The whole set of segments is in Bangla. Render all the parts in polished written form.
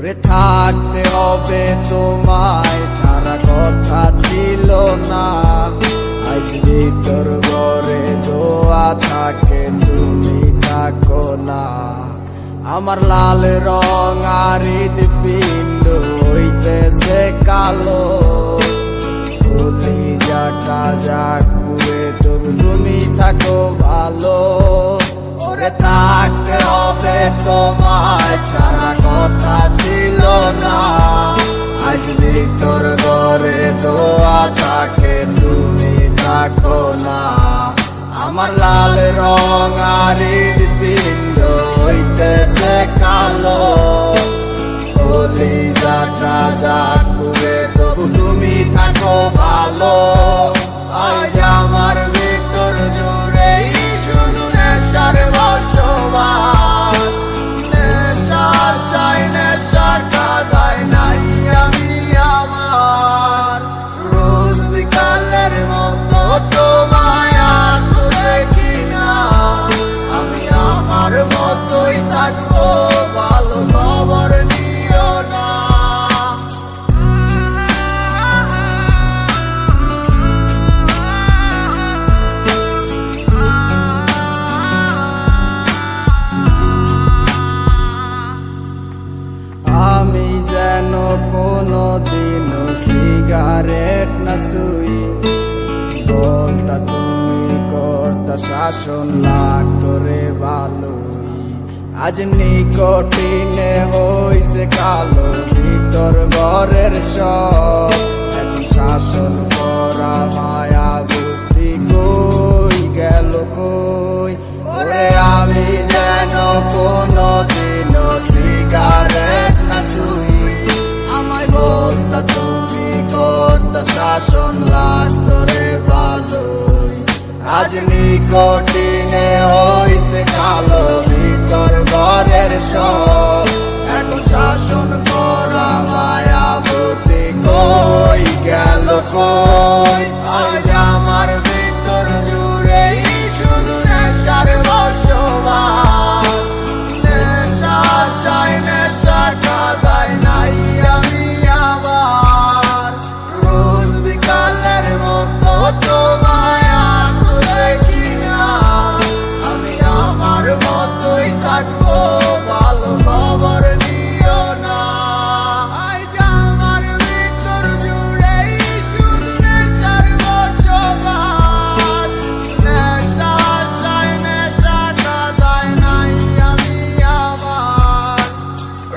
ওরে থাকতে হবে তোমায় ছাড়া কথা ছিল না। আজ ভিতর ঘরে দোয়া থাকে তুমি থাকো না। আমার লাল রং আর হৃদপিণ্ড হইতেছে কালো, কলিজাটা যাক পুড়ে তবু তুমি থাকো ভালো। ওরে থাকতে হবে তোমায় ছাড়া কথা ছিল না। আজ ভিতর ঘরে দোয়া থাকে তুমি থাকো না। আমার লাল রং আর হৃদপিণ্ড হইতেছে কালো, কলিজাটা যাক পুড়ে তবু তুমি থাকো ভালো। আজ আমার ভিতর জুড়ে শুধু নেশার বসবাস, নেশার চাই নেশা কাদায় নাই আমি আমার। রোজ বিকালের মতো তোমায় আর তো দেখি না, আমি আমার মতোই থাকবো, ভালো খবর নিও না। আমি যেন কোনো দিন সিগারেট না ছুই, বলতা তুমি করতা শাসন লাগতো রে ভালোই। আজ নিকটিনে হইছে কালো ভিতর ঘরের সব, এখন শাসন করা মায়া বুদ্ধি কই গেল কই। ওরে আমি যেন কোনো দিন সিগারেট না ছুই, আমায় বলতা তুমি করতা শাসন লাগতো রে ভালোই। আজ নিকটিনে হইতে কালো ভিতর ঘরের সব, এখন শাসন করা মায়া বুদ্ধি কই গেল কই। আজ আমার ভিতর জুড়ে শুধু নেশার বসবাস, নেশা চাই নেশা কাদায় নাই আমি আমার। রোজ বিকালের মতো তোমায় আর তো দেখি না, আমি আমার মতোই থাকবো, ভালো খবর নিও না। আজ আমার ভিতর জুড়ে শুধু নেশার বসবাস, নেশা চাই নেশা কাদায় নাই আমি আমার।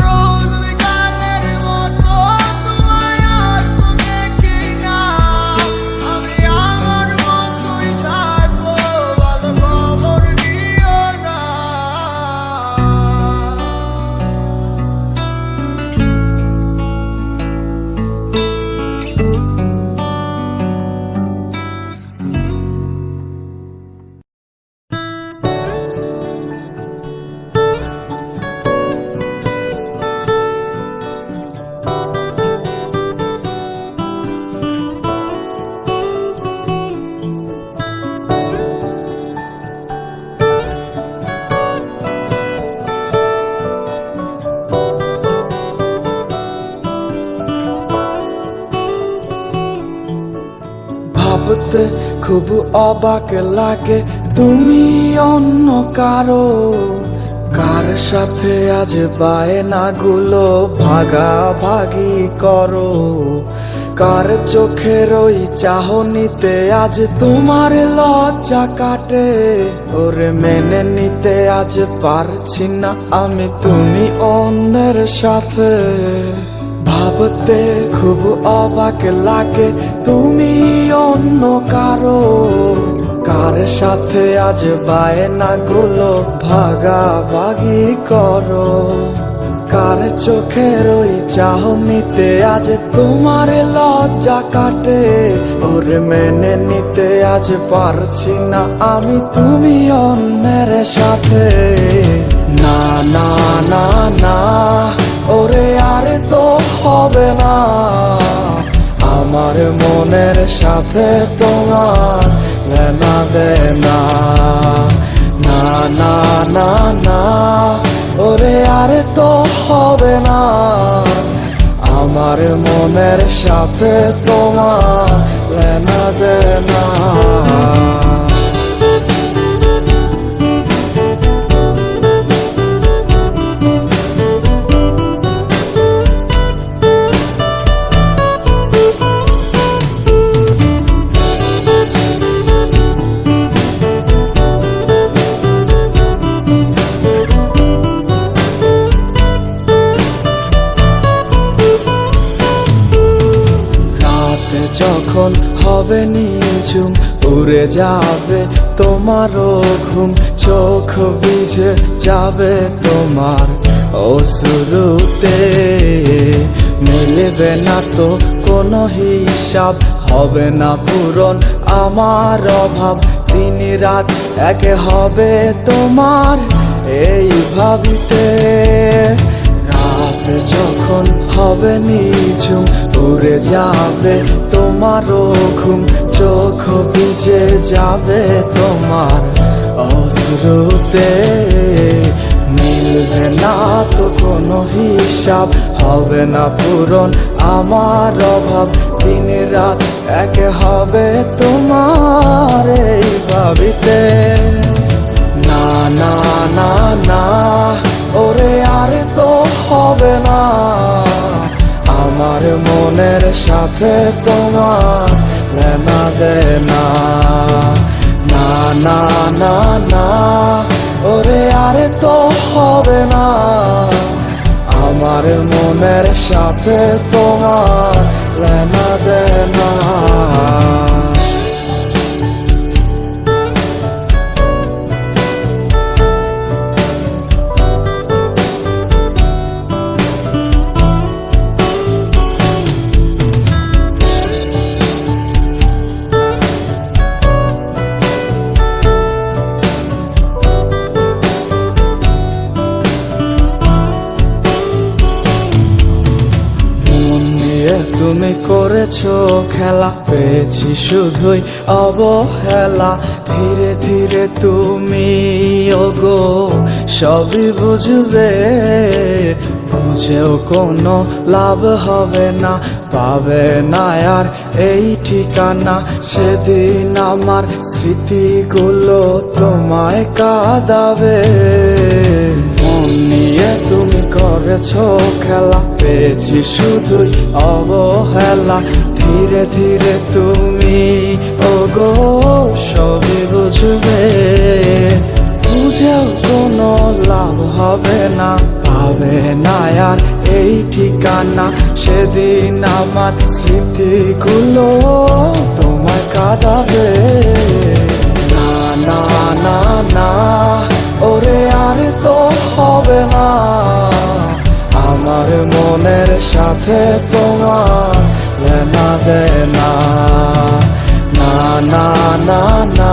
রোজ বিকালের মতো তোমায় আর তো দেখি না, আমি আমার মতোই থাকবো, ভালো খবর নিও না। ভাবতে খুব অবাক লাগে তুমি অন্য কারো, কার সাথে আজ বায়নাগুলো ভাগাভাগি করো। কার চোখের ওই চাহনিতে আজ তোমার লজ্জা কাটে, ওরে মেনে নিতে আজ পারছি না আমি তুমি অন্যের সাথে। ভাবতে খুব অবাক লাগে তুমি অন্য কারো, কার সাথে আজ বায়নাগুলো ভাগাভাগি করো। কার চোখের ওই চাহনিতে আজ তোমার লজ্জা কাটে, ওরে মেনে নিতে আজ পারছি না আমি তুমি অন্যের সাথে। না না না না ওরে আর তো হবে না, আমার মনের সাথে তোমার লেনা দেনা। না না না না ওরে আর তো হবে না। আমার মনের সাথে তোমার লেনা দেনা। যখন হবে নিঝুম উড়ে যাবে তোমারও ঘুম, চোখ ভিজে যাবে তোমার অশ্রুতে। মিলবে না তো কোনো হিসাব, হবে না পূরণ আমার অভাব। দিন রাত এক হবে তোমার এই ভাবিতে। রাত যখন হবে নিঝুম উড়ে যাবে তোমারও ঘুম, চোখ ভিজে যাবে তোমার অশ্রুতে। মিলবে না তো কোনো হিসাব, হবে না পূরণ আমার অভাব। দিন রাত এক হবে তোমার এই ভাবিতে। না না না না ওরে আর তো হবে না, আমার মনের সাথে তোমার লেনা দেনা। না না না না ওরে আর তো হবে না, আমার মনের সাথে তোমার লেনা দেনা। তুমি করেছো খেলা, পেয়েছি শুধুই অবহেলা। ধীরে ধীরে তুমি ওগো সবই বুঝবে, বুঝেও কোনো লাভ হবে না, পাবে না আর এই ঠিকানা। সেদিন আমার স্মৃতিগুলো তোমায় কাঁদাবে। মন নিয়ে তুমি করেছো খেলা, পেয়েছি শুধুই অবহেলা। ধীরে ধীরে তুমি ওগো সবই বুঝবে, বুঝেও কোনো লাভ হবে না, পাবে না আর এই ঠিকানা। সেদিন আমার স্মৃতিগুলো তোমায় কাঁদাবে। না না না না ওরে আর তো হবে না, আমার মনের সাথে তোমার লেনা দেনা। না না না না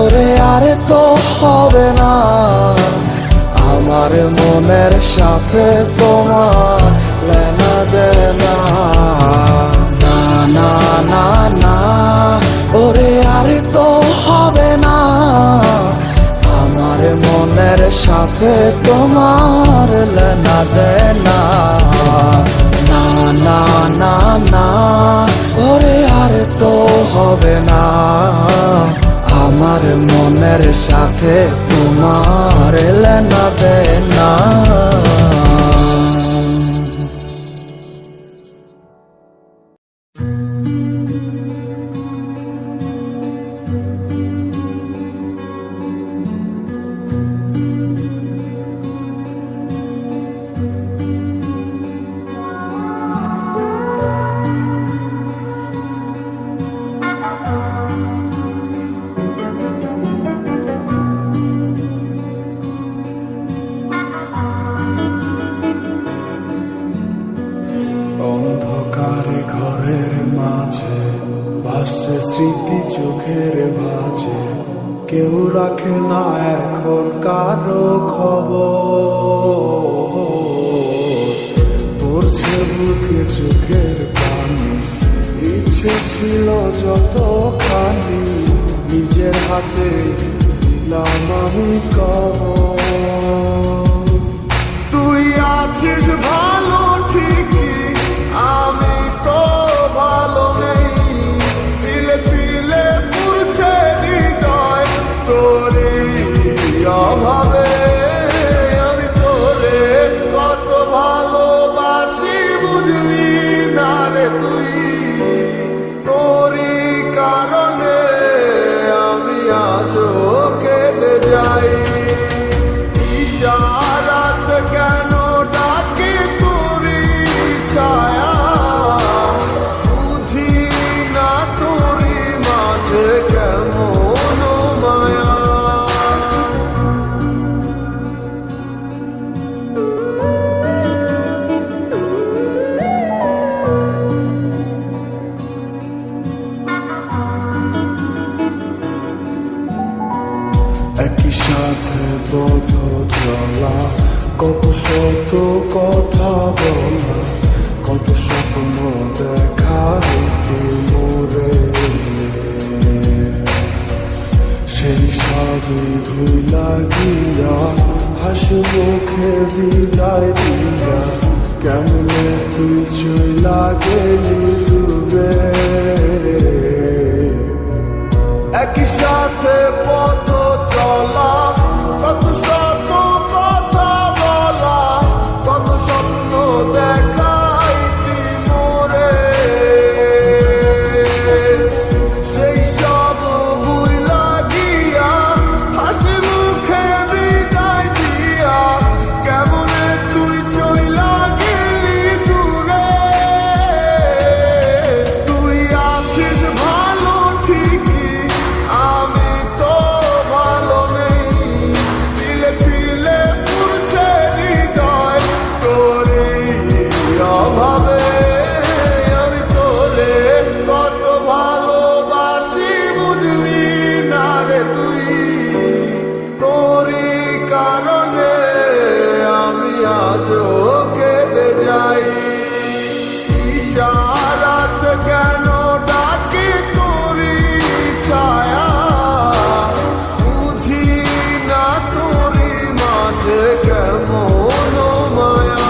ওরে আর তো হবে না, আমার মনের সাথে তোমার লেনা দেনা। না না না না ওরে আর তো হবে না, আমার মনের সাথে তোমার লেনা দেনা। না না না না ওরে আর তো হবে না, আমার মনের সাথে তোমার লেনা দেনা। অন্ধকারে ঘরের মাঝে ভাসছে স্মৃতি চোখের ভাঁজে, কেউ রাখে না এখন কারো খবর। পড়ছে বুকে চোখের পানি, ইচ্ছে ছিল যতখানি, নিজের হাতে দিলাম আমি কবর। তুই আছিস ভালো ঠিকই, কত শত কথা বলা, কত স্বপ্ন দেখা হইতে মোরে, সেই সবই ভুলা গিয়া হাসি মুখে বিদায় দিয়া কেমনে তুই চইলা গেলি ডুবে। একই সাথে পথ চলা, কত শত কথা বলা, কত স্বপ্ন দেখাইতি মোরে, সেই সব ভুইলা গিয়া হাসি মুখে বিদায় দিয়া কেমনে তুই চইলা গেলি দূরে। তুই আছিস ভালো ঠিকই, আমি তো ভালো নেই, তিলে তিলে পুড়ছে হৃদয় তোরই অভাবে। আমি তোরে কত ভালোবাসি বুঝলি না রে তুই, তোরই কারণে আমি আজও কেঁদে যাই। ইশারাত কেন ডাকি তোরই ছায়া, বুঝি না তোরই মাঝে কেমন মায়া।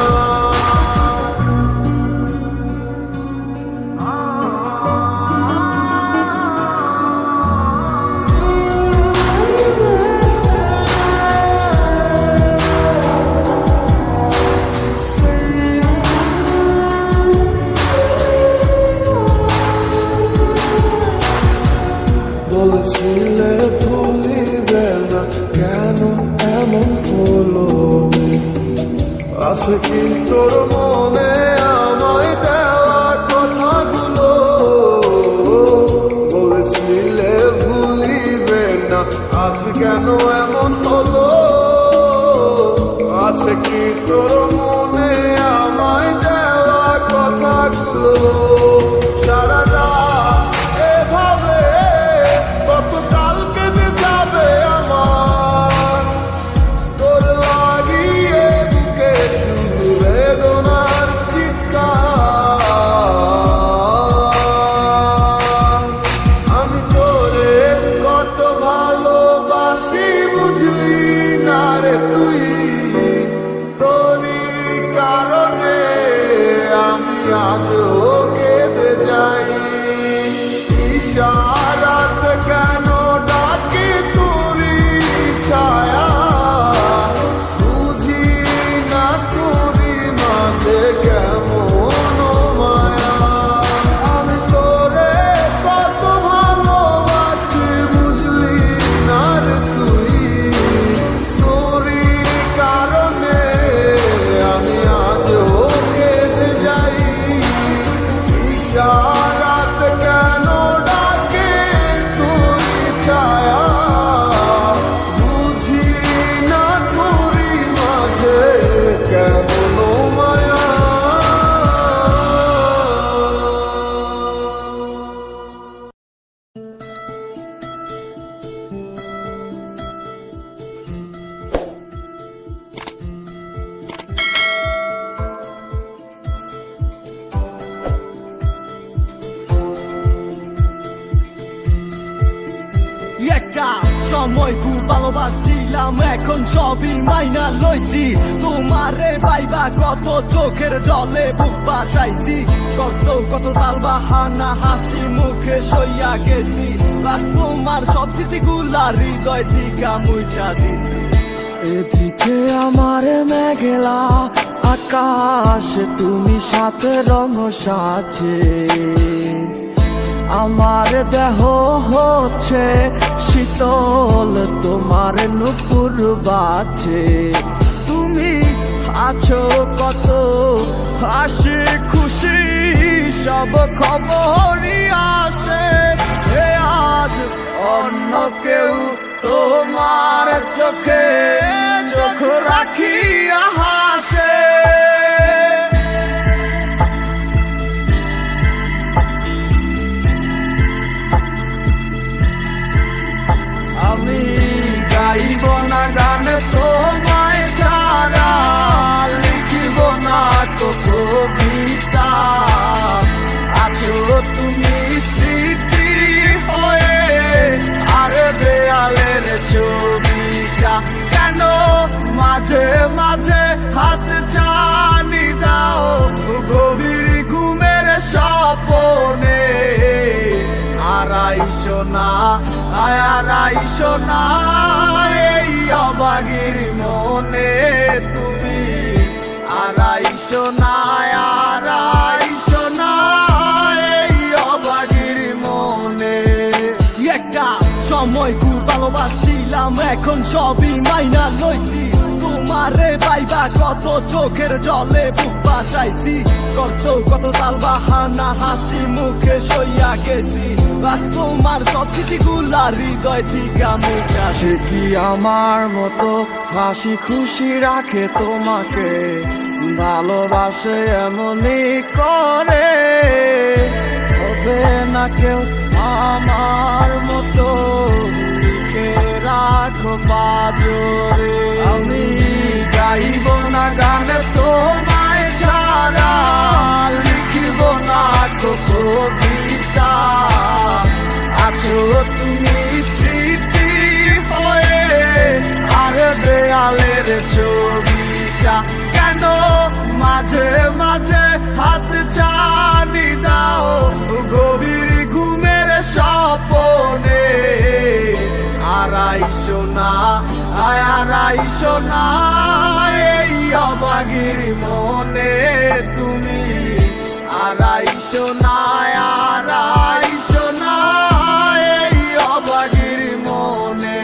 বলছিলে ভুলিবে না, কেন এমন হলো? আছে কি তোর মনে আমায় দেওয়া কথাগুলো? বলছিলে ভুলিবে না, আজ কেন এমন হলো? আছে কি তোর মনে আমায় দেওয়া কথাগুলো? সারা রাত এভাবে কত কাল কেটে যাবে আমার, তোর লাগিয়ে বুকে শুধু বেদনার চিৎকার। আমি তোরে কত ভালোবাসি বুঝলি না রে তুই, তোরই কারণে আমি আজও কেঁদে যাই। ইশারাত কেন ডাকি তোরই ছায়া, বুঝি না তোরই মাঝে কেমন মায়া। আমি তোরে কত ভালোবাসি বুঝলি না রে তুই, তোরই কারণে আমি আজও কেঁদে যাই। ইশারাত কেন ডাকে তোরই ছায়া, বুঝি না তোরই মাঝে কেমন মায়া। একটা সময় খুব ভালোবাসছিলাম, এখন সবই মাইনা লইছি। তোমারে পাইবা কত চোখের জলে বুক বাসাইছি, কত তাল বাহানা হাসি মুখে সইয়া গেছি। বাস তোমার সব স্মৃতিগুলা হৃদয় থেকে মুছা দিছি। এদিকে আমার মেঘলা আকাশ, তুমি সাথে রঙ সাজে, আমার দেহ হচ্ছে শীতল, তোমার নুপুর বাজে। তুমি আছো কত হাসি খুশি, সব খবরই আসে। এ আজ অন্য কেউ তোমার চোখে চোখ রাখিয়া হাসে। আমি গাইব না গান তোমায় ছাড়া, না, আর আইসো না এই অবাগির মনে তুমি, আর আইসো না, আর আইসো না এই অবাগির মনে। একটা সময় খুব ভালোবাসছিলাম, এখন সবই মাইনা লইছি। তোমারে পাইবা কত চোখের জলে বুক বাসাইছি, করছো কত তাল বাহানা, হাসি মুখে সইয়া গেছি। বাস তোমার সব স্মৃতিগুলা হৃদয় থেকে মুছা। সে কি আমার মতো হাসি খুশি রাখে তোমাকে, ভালোবাসে এমনই করে, হবে না কেউ আমার মতো লিখে রাখো পাজরে। আমি গাইব না গান তোমায় ছাড়া, লিখিব না কবিতা, আছো তুমি স্মৃতি হয়ে, আর দেয়ালের ছবিটা কেন মাঝে মাঝে হাত ছানি দাও গভীর ঘুমের স্বপনে। আর আইসো না, আর আইসো না এই অবাগির মনে তুমি, আর আইসো না, আর আইসো না এই অবাগির মনে।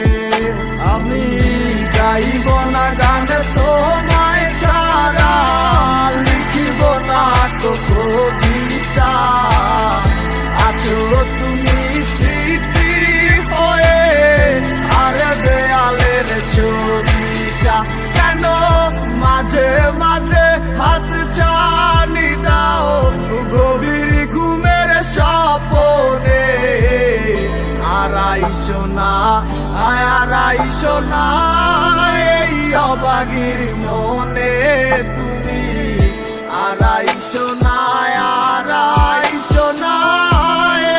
আমি গাইব না গান তোমায় ছাড়া, লিখিব না কবিতা, আছো তুমি স্মৃতি হয়ে, আর দেয়ালের ছবিটা কেন মাঝে মাঝে হাত ছানি দাও গভীর ঘুমের স্বপনে। আর আইসো না, আর আইসো না এই অবাগির মনে তুমি, আর আইসো না, আর আইসো না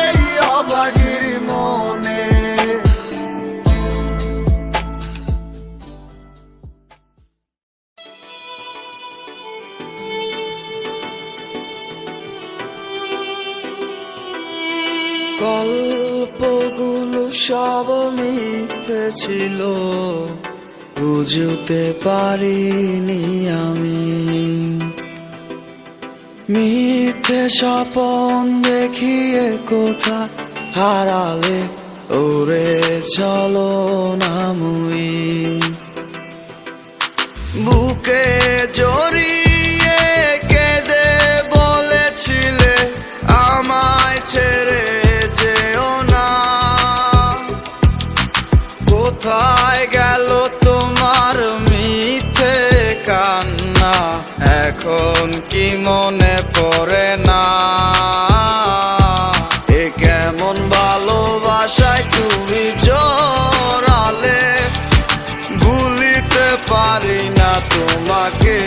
এই অবাগির মনে। গল্পগুলো সব মিথ্যে ছিল, বুঝতে পারিনি আমি, মিথ্যে স্বপন দেখিয়ে কোথা হারালে ওরে চলো না মুই। বুকে জড়িয়ে কেঁদে বলেছিলে আমায় ছেড়ে যেও না, কোথায় গেল তোমার মিথ্যে কান্না, এখন কি মনে পড়ে না? এ কেমন ভালোবাসায় তুমি জড়ালে, ভুলিতে পারি না তোমাকে,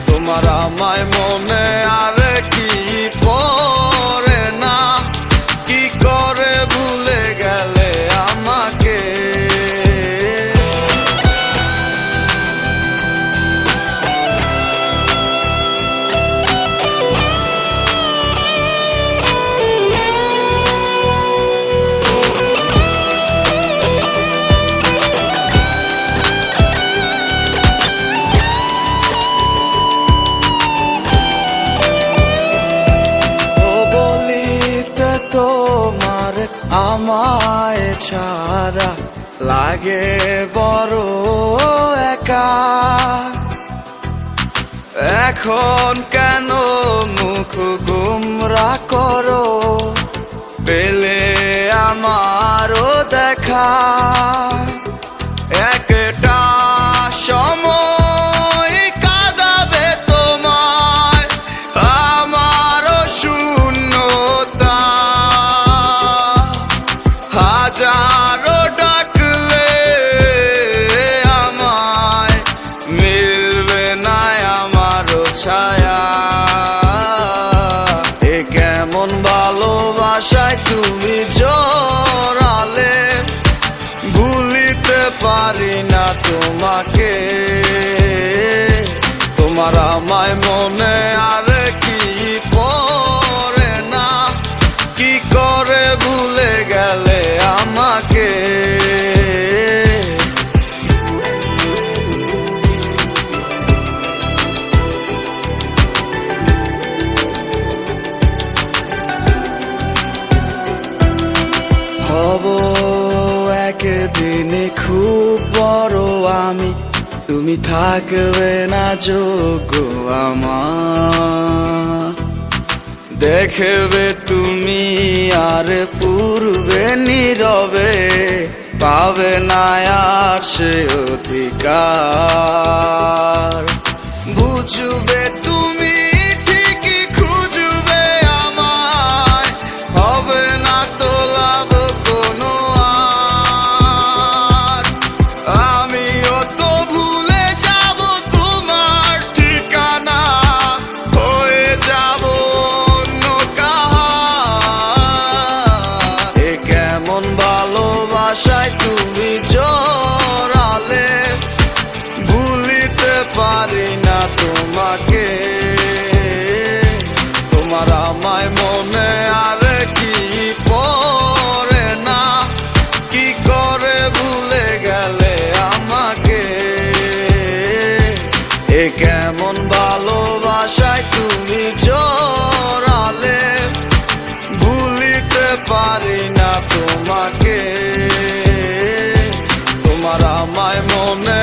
তোমার আমায় মনে আর কি পড়ে না, কি করে ভুলে গেলে আমাকে। আমায় ছাড়া লাগে বড় একা, এখন কেন মুখ গুমরা করো, পেলে আমারও দেখা। একটা সময় কাঁদাবে তোমায় আমারও শূন্যতা, হাজারো ডাকলে আমায় মিলবে না আমারও ছায়া। এ কেমন ভালোবাসায় তুমি জড়ালে, ভুলিতে পারি না তোমাকে, তোমার আমায় মনে আর কি পড়ে না, কি করে তুমি থাকবে না যোগ্য আমার, দেখবে তুমি আর পূর্বে নীরবে, পাবে না আর সে অধিকার। বুঝবে তুমি ঠিকই খুঁজবে আমায়, হবে না তো লাভ কোনো আর। আমিও তো ভুলে যাব তোমার ঠিকানা, হয়ে যাব অন্য কাহার। এ কেমন ভালোবাসায় তুমি জড়ালে, ভুলিতে পারি না তোমাকে। তোমার আমায় মনে আর কি পড়ে না, কি করে ভুলে গেলে আমাকে। এ কেমন ভালোবাসায় তুমি জড়ালে, ভুলিতে পারি না তোমাকে। তোমার আমায় মনে